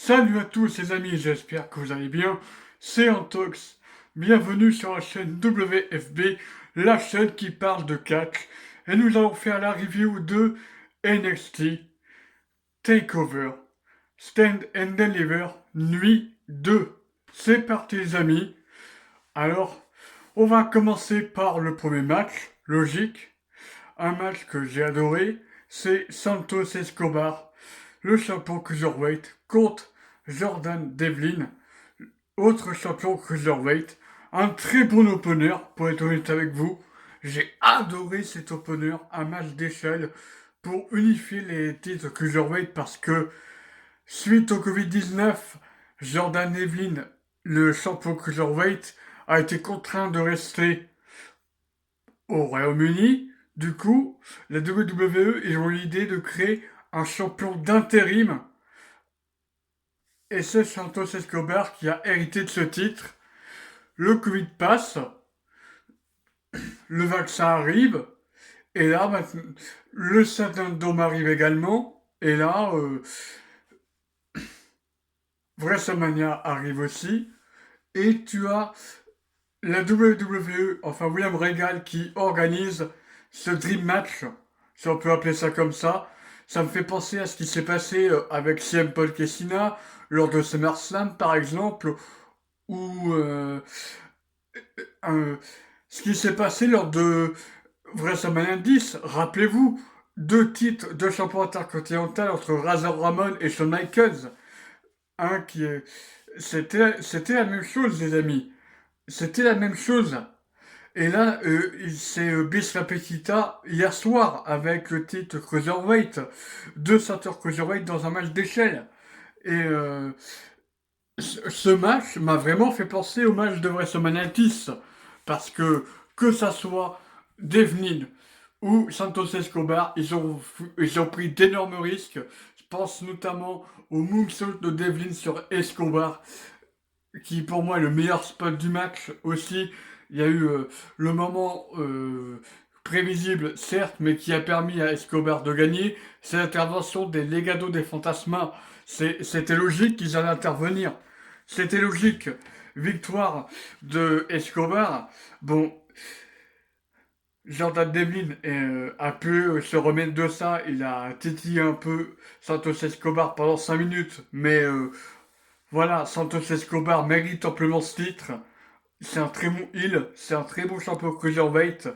Salut à tous les amis, j'espère que vous allez bien. C'est Antox. Bienvenue sur la chaîne WFB, la chaîne qui parle de catch. Et nous allons faire la review de NXT Takeover Stand and Deliver Nuit 2. C'est parti les amis. Alors, on va commencer par le premier match, logique. Un match que j'ai adoré, c'est Santos Escobar, le champion cruiserweight, contre Jordan Devlin, autre champion cruiserweight. Un très bon opener, pour être honnête avec vous. J'ai adoré cet opener, un match d'échelle pour unifier les titres cruiserweight parce que suite au Covid-19, Jordan Devlin, le champion cruiserweight, a été contraint de rester au Royaume-Uni. Du coup, la WWE, ils ont l'idée de créer un champion d'intérim. Et c'est Santos Escobar qui a hérité de ce titre. Le Covid passe, le vaccin arrive, et là, maintenant, le Saint-Dôme arrive également. Et là, WrestleMania arrive aussi. Et tu as la WWE, enfin William Regal, qui organise ce Dream Match, si on peut appeler ça comme ça. Ça me fait penser à ce qui s'est passé avec CM Punk et Cena lors de SummerSlam, par exemple, ou un- ce qui s'est passé lors de WrestleMania 10. Rappelez-vous, deux titres de champion intercontinental entre Razor Ramon et Shawn Michaels. Un qui est... C'était la même chose, les amis. C'était la même chose. Et là, c'est Bis Repetita hier soir avec le titre Cruiserweight, deux ceintures Cruiserweight dans un match d'échelle. Et ce match m'a vraiment fait penser au match de WrestleMania 10. Parce que ça soit Devlin ou Santos Escobar, ils ont pris d'énormes risques. Je pense notamment au moonsault de Devlin sur Escobar, qui pour moi est le meilleur spot du match aussi. Il y a eu le moment prévisible, certes, mais qui a permis à Escobar de gagner. C'est l'intervention des Legado des Fantasmas. C'était logique qu'ils allaient intervenir. C'était logique. Victoire de Escobar. Bon, Jordan Devlin a pu se remettre de ça. Il a titillé un peu Santos Escobar pendant 5 minutes. Mais voilà, Santos Escobar mérite amplement ce titre. C'est un très bon heel, c'est un très bon champion cruiserweight.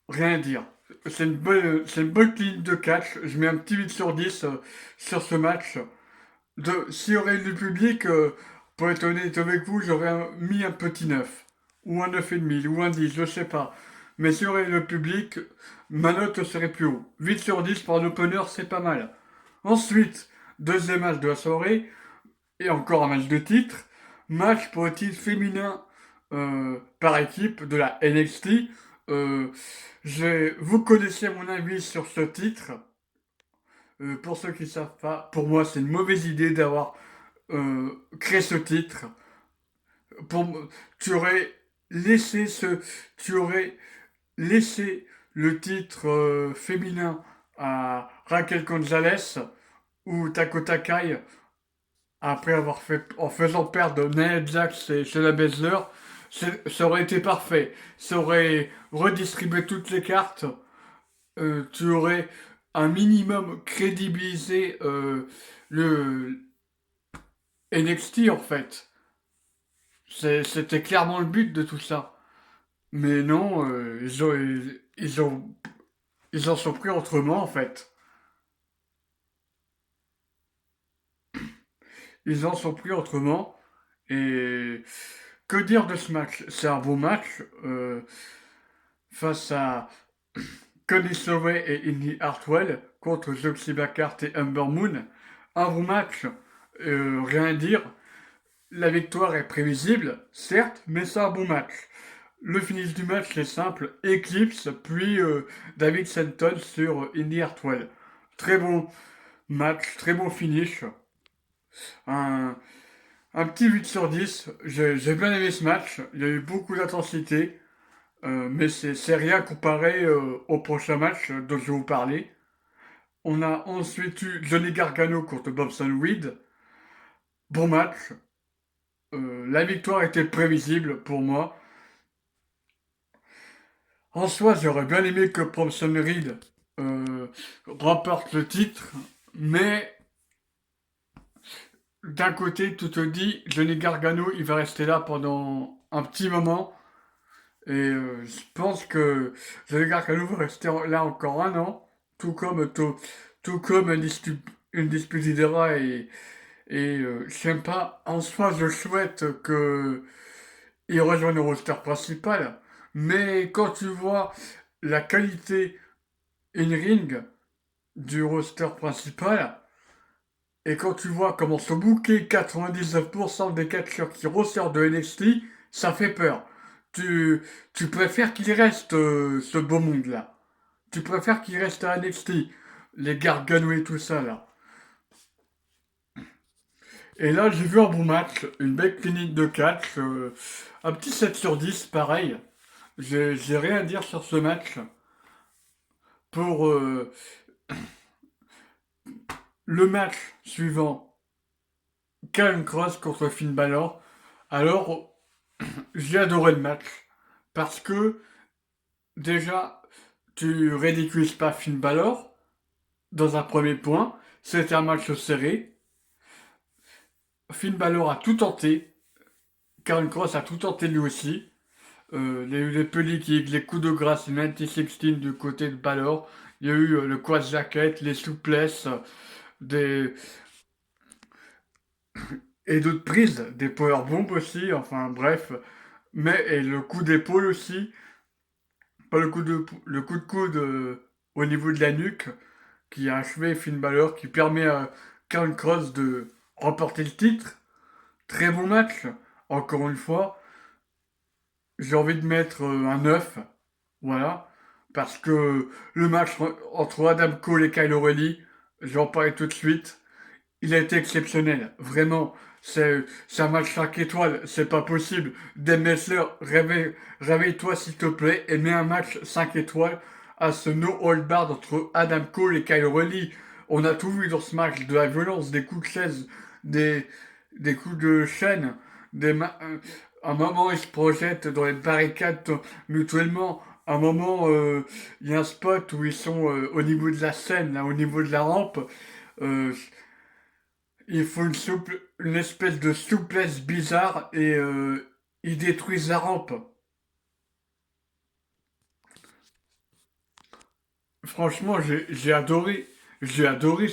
Rien à dire. C'est une bonne ligne de catch. Je mets un petit 8 sur 10 sur ce match. S'il y aurait eu du public, pour être honnête avec vous, j'aurais mis un petit 9. Ou un 9,5, ou un 10, je sais pas. Mais s'il y aurait eu le public, ma note serait plus haut. 8 sur 10 pour un opener, c'est pas mal. Ensuite, deuxième match de la soirée, et encore un match de titre. Match pour le titre féminin par équipe de la NXT. Euh, vous connaissez mon avis sur ce titre. Pour ceux qui ne savent pas, pour moi c'est une mauvaise idée d'avoir créé ce titre. Tu aurais laissé tu aurais laissé le titre féminin à Raquel Gonzalez ou Taco Takai après avoir fait, en faisant perdre Nia Jax et Shayna Baszler. Ça aurait été parfait. Ça aurait redistribué toutes les cartes. Tu aurais un minimum crédibilisé le NXT en fait. C'était clairement le but de tout ça. Mais non, ils en sont pris autrement en fait. Ils en sont pris autrement. Et que dire de ce match? C'est un beau match face à Cody Slowey et Indy Hartwell contre Zoxy Blackheart et Ember Moon. Un bon match, rien à dire. La victoire est prévisible, certes, mais c'est un bon match. Le finish du match est simple, Eclipse, puis David Senton sur Indy Hartwell. Très bon match, très bon finish. Un, un petit 8 sur 10. J'ai bien aimé ce match, il y a eu beaucoup d'intensité. Mais c'est rien comparé au prochain match dont je vais vous parler. On a ensuite eu Johnny Gargano contre Bobson Reed. Bon match. La victoire était prévisible pour moi. En soi, j'aurais bien aimé que Bobson Reed euh, remporte le titre, mais d'un côté, tu te dis, Johnny Gargano, il va rester là pendant un petit moment. Et je pense que Johnny Gargano va rester là encore un an, tout comme, tout comme une dispute d'Hydra. Et je sais pas, en soi, je souhaite que il rejoigne le roster principal. Mais quand tu vois la qualité in-ring du roster principal, et quand tu vois comment sont bookés 99% des catcheurs qui ressortent de NXT, ça fait peur. Tu, tu préfères qu'il reste ce beau monde-là. Tu préfères qu'il reste à NXT. Les Gargano et tout ça, là. Et là, j'ai vu un bon match, une belle clinique de catch, un petit 7 sur 10, pareil. J'ai rien à dire sur ce match. Pour le match suivant, Karrion Kross contre Finn Balor, alors j'ai adoré le match. Parce que, déjà, tu ridiculises pas Finn Balor, dans un premier point. C'était un match serré. Finn Balor a tout tenté. Karrion Kross a tout tenté lui aussi. Il y a eu les pelly kicks, les coups de grâce, les 96 du côté de Balor. Il y a eu le quad jacket, les souplesses, des... et d'autres prises, des powerbombs aussi, enfin bref. Mais et le coup d'épaule aussi, pas le coup de coude au niveau de la nuque, qui a achevé Finn Balor, qui permet à Karl Cross de remporter le titre. Très bon match, encore une fois. J'ai envie de mettre un 9, voilà. Parce que le match entre Adam Cole et Kyle O'Reilly, j'en parlais tout de suite, il a été exceptionnel. Vraiment, c'est un match 5 étoiles, c'est pas possible. Dave Messler, réveille-toi s'il te plaît et mets un match 5 étoiles à ce no hold bar entre Adam Cole et Kyle O'Reilly. On a tout vu dans ce match, de la violence, des coups de chaise, des, des coups de chaîne, un moment ils se projettent dans les barricades mutuellement. Un moment, il y a un spot où ils sont au niveau de la scène, là, au niveau de la rampe. Euh, il faut une espèce de souplesse bizarre et ils détruisent la rampe. Franchement, j'ai adoré. J'ai adoré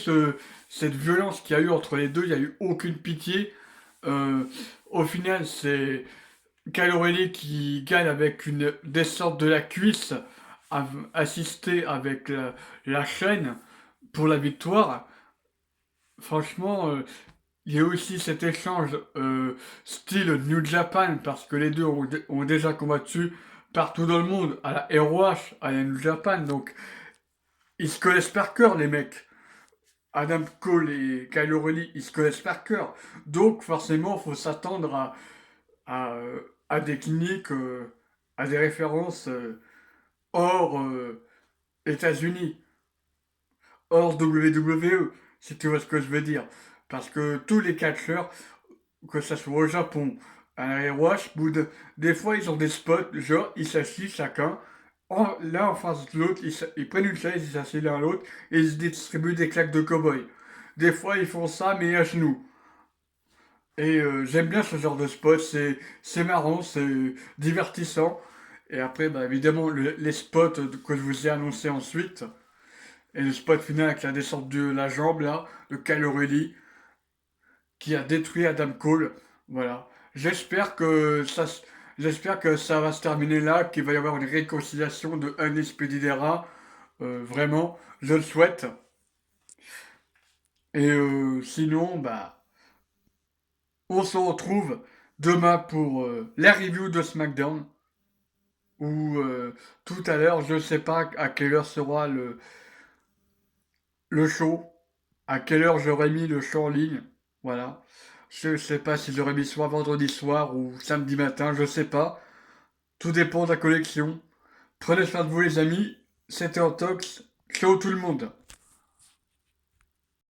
cette violence qu'il y a eu entre les deux. Il n'y a eu aucune pitié. Euh, Au final, c'est Kyle O'Reilly qui gagne avec une descente de la cuisse, assistée avec la chaîne pour la victoire. Franchement, il y a aussi cet échange style New Japan parce que les deux ont déjà combattu partout dans le monde, à la ROH, à la New Japan, donc ils se connaissent par cœur les mecs. Adam Cole et Kyle O'Reilly, ils se connaissent par cœur. Donc forcément, il faut s'attendre à, à des cliniques, à des références hors États-Unis, hors WWE, si tu vois ce que je veux dire. Parce que tous les catcheurs, que ça soit au Japon, à la Watch, des fois ils ont des spots, genre ils s'assient chacun, l'un en face de l'autre, ils prennent une chaise, ils s'assient l'un à l'autre et ils se distribuent des claques de cow-boy. Des fois ils font ça mais à genoux. Et j'aime bien ce genre de spot, c'est marrant, c'est divertissant. Et après, bah, évidemment, les spots que je vous ai annoncés ensuite, et le spot final avec la descente de la jambe là, de Kyle O'Reilly, qui a détruit Adam Cole. Voilà. J'espère que ça va se terminer là, qu'il va y avoir une réconciliation de Undisputed. Vraiment, je le souhaite. Et sinon, bah, on se retrouve demain pour la review de SmackDown. Ou tout à l'heure, je ne sais pas à quelle heure sera le show, à quelle heure j'aurai mis le show en ligne. Voilà. Je ne sais pas si j'aurais mis soit vendredi soir ou samedi matin, je ne sais pas. Tout dépend de la collection. Prenez soin de vous les amis. C'était Antox. Ciao tout le monde.